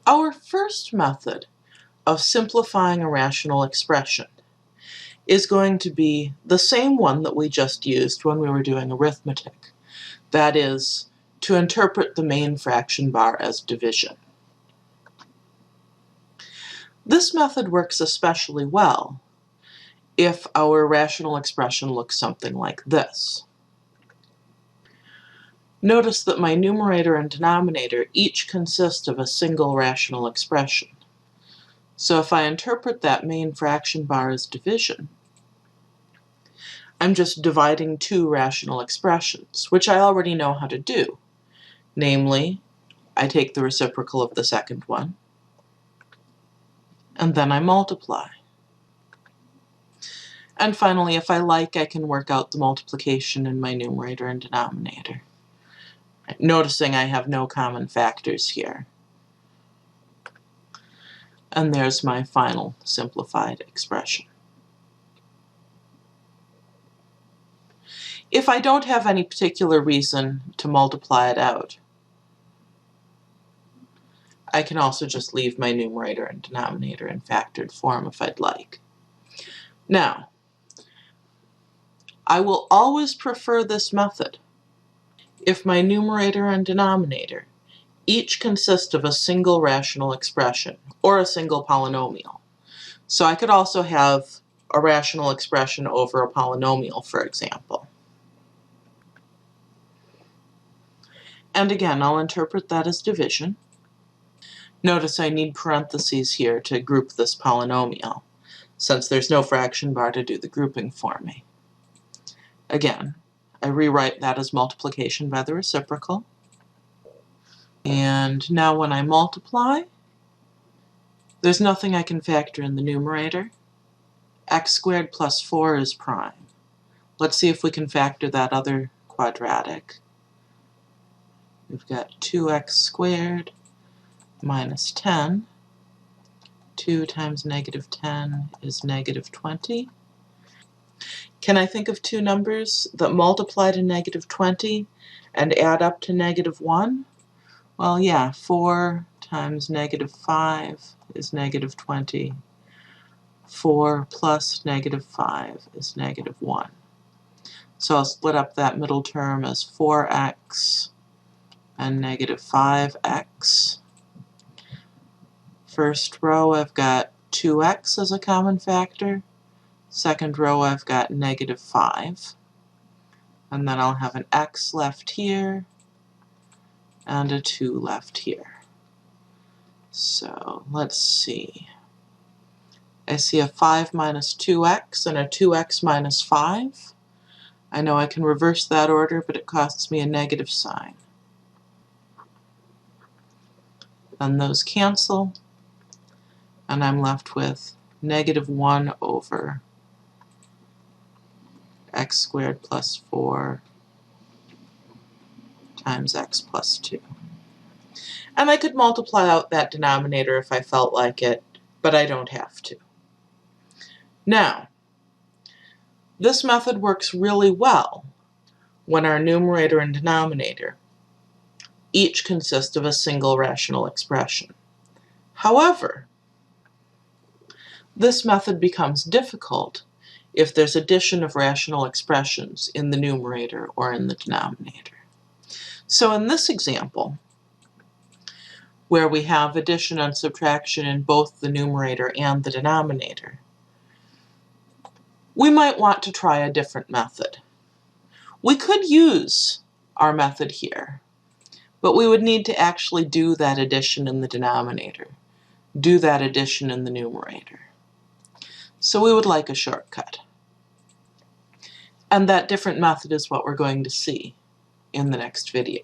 Our first method of simplifying a rational expression is going to be the same one that we just used when we were doing arithmetic. That is, to interpret the main fraction bar as division. This method works especially well if our rational expression looks something like this. Notice that my numerator and denominator each consist of a single rational expression. So if I interpret that main fraction bar as division, I'm just dividing two rational expressions, which I already know how to do. Namely, I take the reciprocal of the second one, and then I multiply. And finally, if I like, I can work out the multiplication in my numerator and denominator. Noticing I have no common factors here. And there's my final simplified expression. If I don't have any particular reason to multiply it out, I can also just leave my numerator and denominator in factored form if I'd like. Now, I will always prefer this method if my numerator and denominator each consist of a single rational expression, or a single polynomial. So I could also have a rational expression over a polynomial, for example. And again, I'll interpret that as division. Notice I need parentheses here to group this polynomial, since there's no fraction bar to do the grouping for me. Again, I rewrite that as multiplication by the reciprocal. And now when I multiply, there's nothing I can factor in the numerator. X squared plus 4 is prime. Let's see if we can factor that other quadratic. We've got 2x squared minus 10. 2 times negative 10 is negative 20. Can I think of two numbers that multiply to negative 20 and add up to negative 1? Well, yeah, 4 times negative 5 is negative 20. 4 plus negative 5 is negative 1. So I'll split up that middle term as 4x and negative 5x. First row I've got 2x as a common factor. Second row I've got negative 5. And then I'll have an x left here and a 2 left here. So let's see. I see a 5 minus 2x and a 2x minus 5. I know I can reverse that order, but it costs me a negative sign. Then those cancel, and I'm left with negative 1 over x squared plus 4 times x plus 2. And I could multiply out that denominator if I felt like it, but I don't have to. Now, this method works really well when our numerator and denominator each consist of a single rational expression. However, this method becomes difficult if there's addition of rational expressions in the numerator or in the denominator. So in this example, where we have addition and subtraction in both the numerator and the denominator, we might want to try a different method. We could use our method here, but we would need to actually do that addition in the denominator, do that addition in the numerator. So we would like a shortcut. And that different method is what we're going to see in the next video.